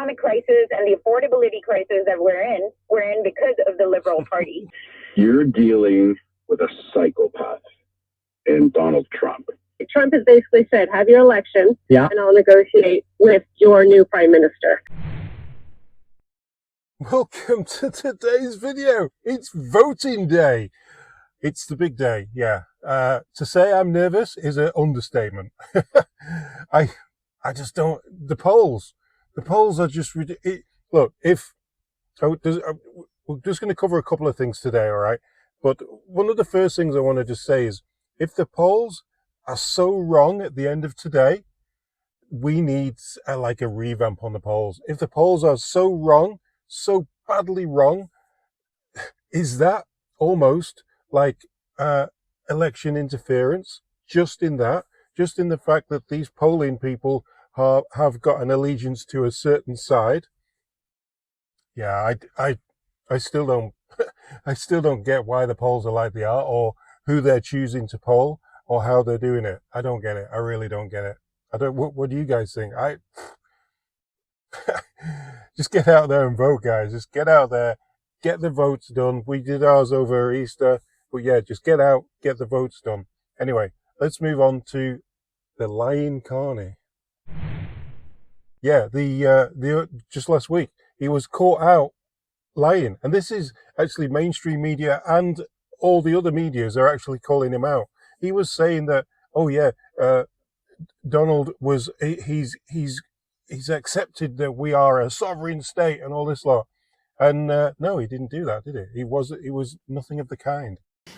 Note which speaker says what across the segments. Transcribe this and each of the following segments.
Speaker 1: economic crisis and the affordability crisis that we're in because of the Liberal Party.
Speaker 2: You're dealing with a psychopath in Donald Trump.
Speaker 3: Trump has basically said, have your election, and I'll negotiate with your new prime minister.
Speaker 4: Welcome to today's video. It's voting day. It's the big day, yeah. To say I'm nervous is an understatement. I just don't. The polls are just ridiculous. Look, we're just going to cover a couple of things today, all right? But one of the first things I want to just say is, if the polls are so wrong at the end of today, we need like a revamp on the polls. If the polls are so wrong, so badly wrong, is that almost like election interference? Just in the fact that these polling people have got an allegiance to a certain side. Yeah, I still don't I still don't get why the polls are like they are, or who they're choosing to poll, or how they're doing it. I don't get it. I really don't get it. What do you guys think? Just get out there and vote, guys. Just get out there, get the votes done. We did ours over Easter, but yeah, just get out, get the votes done. Anyway, let's move on to the lying Carney. Yeah, the just last week he was caught out lying, and this is actually mainstream media and all the other medias are actually calling him out. He was saying that, oh yeah, Donald was he's accepted that we are a sovereign state and all this lot, and no, he didn't do that, did he? He was nothing of the kind.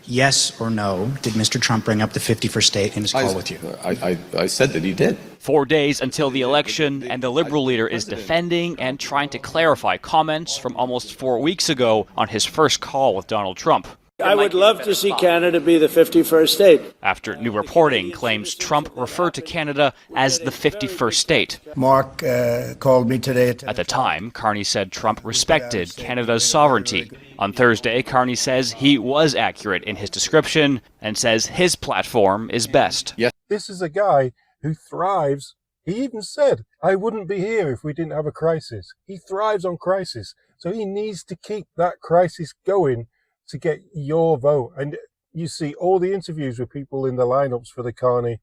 Speaker 5: Yes or no, did Mr. Trump bring up the 51st state in his call with you?
Speaker 6: I said that he did.
Speaker 7: 4 days until the election, and the Liberal leader is defending and trying to clarify comments from almost 4 weeks ago on his first call with Donald Trump.
Speaker 8: I would love to see Canada be the 51st state.
Speaker 7: After new reporting claims Trump referred to Canada as the 51st state.
Speaker 9: Mark called me today.
Speaker 7: At the time, Carney said Trump respected Canada's sovereignty. On Thursday, Carney says he was accurate in his description and says his platform is best.
Speaker 4: Yes. This is a guy who thrives. He even said, I wouldn't be here if we didn't have a crisis. He thrives on crisis. So he needs to keep that crisis going to get your vote. And you see all the interviews with people in the lineups for the Carney,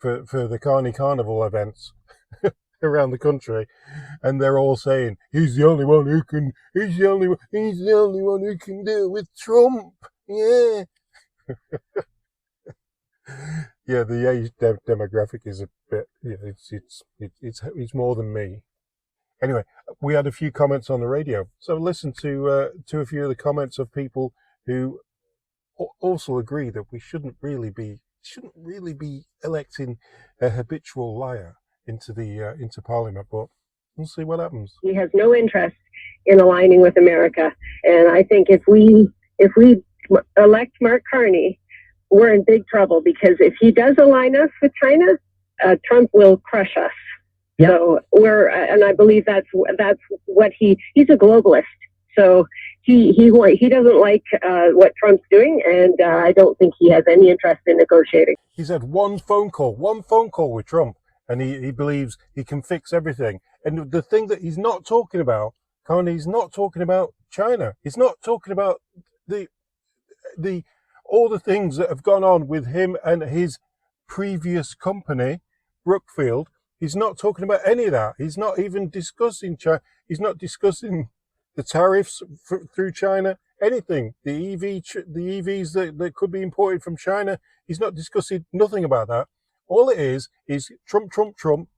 Speaker 4: for the Carney Carnival events around the country, and they're all saying he's the only one who can do it with Trump. Yeah. Yeah, the age demographic is a bit, it's more than me. Anyway, we had a few comments on the radio, so listen to a few of the comments of people who also agree that we shouldn't really be electing a habitual liar into Parliament. But we'll see what happens.
Speaker 3: He has no interest in aligning with America, and I think if we elect Mark Carney, we're in big trouble, because if he does align us with China, Trump will crush us. Yep. So and I believe that's what he's a globalist. So he doesn't like what Trump's doing, and I don't think he has any interest in negotiating.
Speaker 4: He's had one phone call with Trump, and he believes he can fix everything. And the thing that he's not talking about, Carney's not talking about China. He's not talking about all the things that have gone on with him and his previous company, Brookfield. He's not talking about any of that. He's not even discussing China. He's not discussing the tariffs through China, anything. The EVs that could be imported from China. He's not discussing nothing about that. All it is Trump,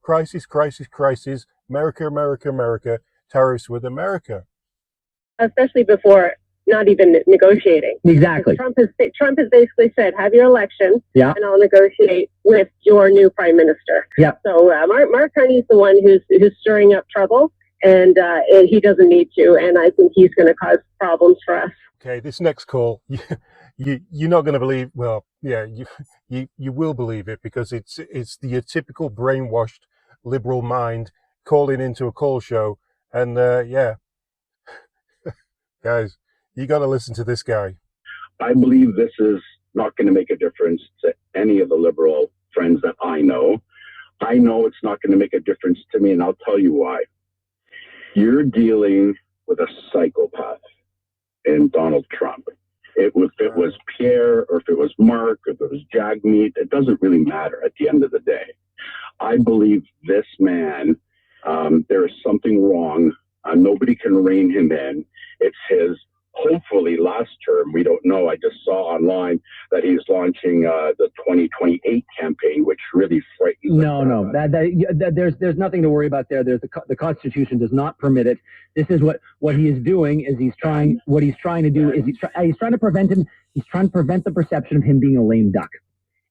Speaker 4: crisis, America, tariffs with America.
Speaker 3: Especially before not even negotiating.
Speaker 9: Exactly.
Speaker 3: Trump has basically said, have your election, and I'll negotiate with your new prime minister.
Speaker 9: Yeah.
Speaker 3: So Mark Carney is the one who's stirring up trouble, and he doesn't need to, and I think he's going to cause problems for us.
Speaker 4: Okay, this next call, you're not going to believe. Well, yeah, you will believe it, because it's the typical brainwashed liberal mind calling into a call show, and yeah, guys. You got to listen to this guy.
Speaker 2: I believe this is not going to make a difference to any of the liberal friends that I know. I know it's not going to make a difference to me, and I'll tell you why. You're dealing with a psychopath in Donald Trump. If it was Pierre, or if it was Mark, or if it was Jagmeet, it doesn't really matter at the end of the day. I believe this man, there is something wrong. Nobody can rein him in. It's his, hopefully, last term. We don't know. I just saw online that he's launching the 2028 campaign, which really frightens me.
Speaker 6: No. There's nothing to worry about there. The Constitution does not permit it. This is what he is doing. Is he's trying to do is he's trying to prevent him. He's trying to prevent the perception of him being a lame duck.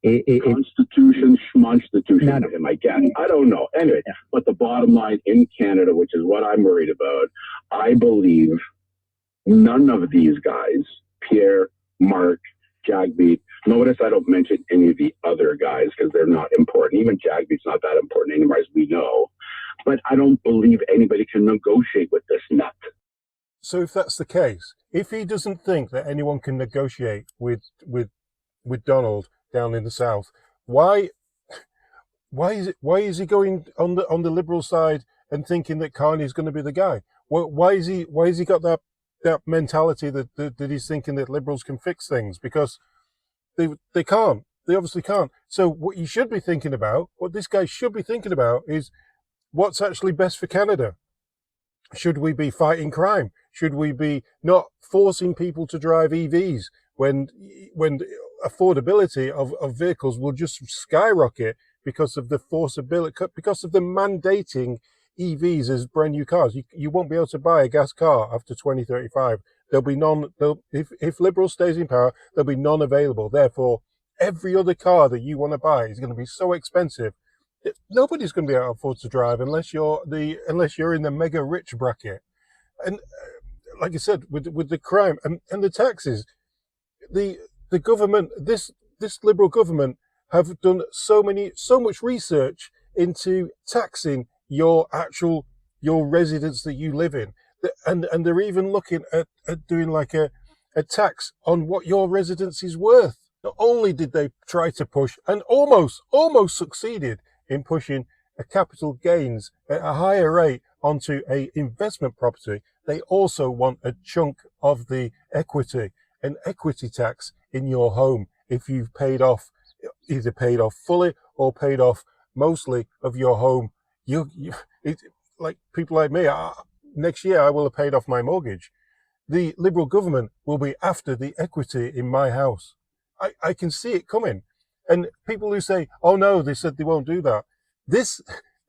Speaker 2: Constitution, schmonstitution to him, I guess. I don't know. Anyway, but the bottom line in Canada, which is what I'm worried about, I believe none of these guys, Pierre, Mark, Jagmeet, notice I don't mention any of the other guys because they're not important. Even Jagmeet's not that important anymore, as we know. But I don't believe anybody can negotiate with this nut.
Speaker 4: So if that's the case, if he doesn't think that anyone can negotiate with Donald down in the South, why is he going on the Liberal side and thinking that Carney's going to be the guy? Why is he got that mentality that he's thinking that Liberals can fix things? Because they can't. They obviously can't. So what you should be thinking about, what this guy should be thinking about, is what's actually best for Canada. Should we be fighting crime? Should we be not forcing people to drive EVs when affordability of vehicles will just skyrocket because of the forceability, because of the mandating EVs as brand new cars? You won't be able to buy a gas car after 2035. There'll be none. If Liberal stays in power, there'll be none available. Therefore, every other car that you want to buy is going to be so expensive that nobody's going to be able to afford to drive unless you're in the mega rich bracket. And like I said, with the crime and the taxes, the government, this Liberal government, have done so much research into taxing your residence that you live in, and they're even looking at doing like a tax on what your residence is worth. Not only did they try to push, and almost succeeded in pushing a capital gains at a higher rate onto a investment property, they also want a chunk of the equity, an equity tax in your home if you've either paid off fully or paid off mostly of your home. It's like people like me, next year I will have paid off my mortgage. The Liberal government will be after the equity in my house. I can see it coming. And people who say, "Oh no, they said they won't do that." This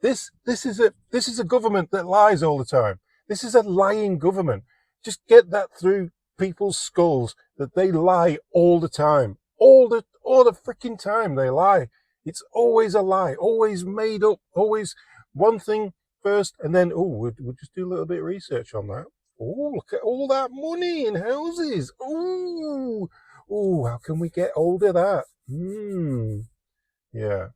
Speaker 4: is a government that lies all the time. This is a lying government. Just get that through people's skulls that they lie all the time. All the freaking time they lie. It's always a lie, always made up, always one thing first, and then, we'll just do a little bit of research on that. Oh, look at all that money in houses. How can we get hold of that? Yeah.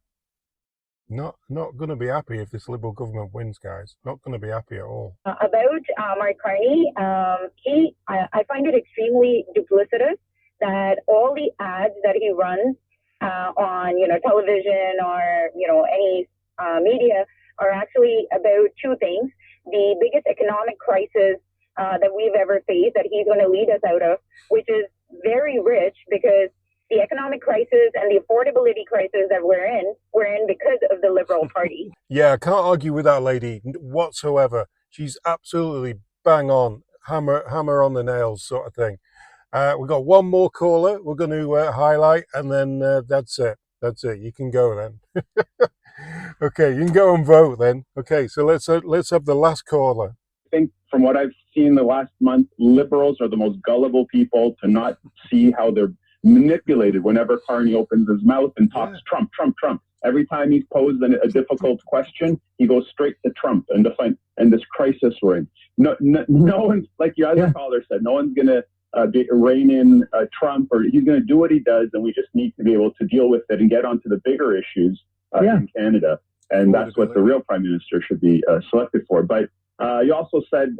Speaker 4: Not going to be happy if this Liberal government wins, guys. Not going to be happy at all.
Speaker 1: About Mark Carney, I find it extremely duplicitous that all the ads that he runs on television or any media are actually about two things: the biggest economic crisis that we've ever faced, that he's going to lead us out of, which is very rich, because the economic crisis and the affordability crisis that we're in because of the Liberal Party.
Speaker 4: Yeah, I can't argue with that lady whatsoever. She's absolutely bang on, hammer on the nails sort of thing. We've got one more caller we're going to highlight, and then that's it. That's it. You can go then. Okay, you can go and vote then. Okay, so let's have the last caller.
Speaker 10: I think from what I've seen the last month, Liberals are the most gullible people to not see how they're manipulated whenever Carney opens his mouth and talks Trump. Every time he's posed a difficult question, he goes straight to Trump and this crisis we're in. No one's, like your other caller said, no one's going to rein in Trump, or he's going to do what he does, and we just need to be able to deal with it and get onto the bigger issues in Canada. And that's what the real prime minister should be selected for. But you also said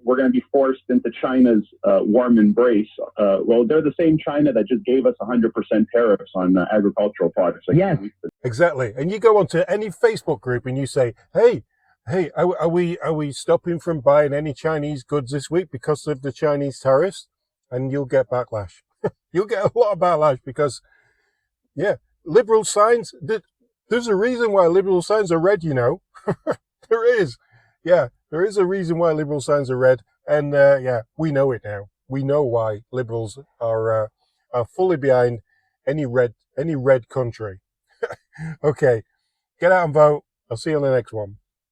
Speaker 10: we're going to be forced into China's warm embrace. Well, they're the same China that just gave us 100% tariffs on agricultural products.
Speaker 4: Exactly. And you go onto any Facebook group and you say, hey, Hey, are we stopping from buying any Chinese goods this week because of the Chinese tariffs? And you'll get backlash. You'll get a lot of backlash because, yeah, liberal signs. There's a reason why liberal signs are red. There is. Yeah, there is a reason why liberal signs are red, and yeah, we know it now. We know why liberals are fully behind any red country. Okay, get out and vote. I'll see you on the next one.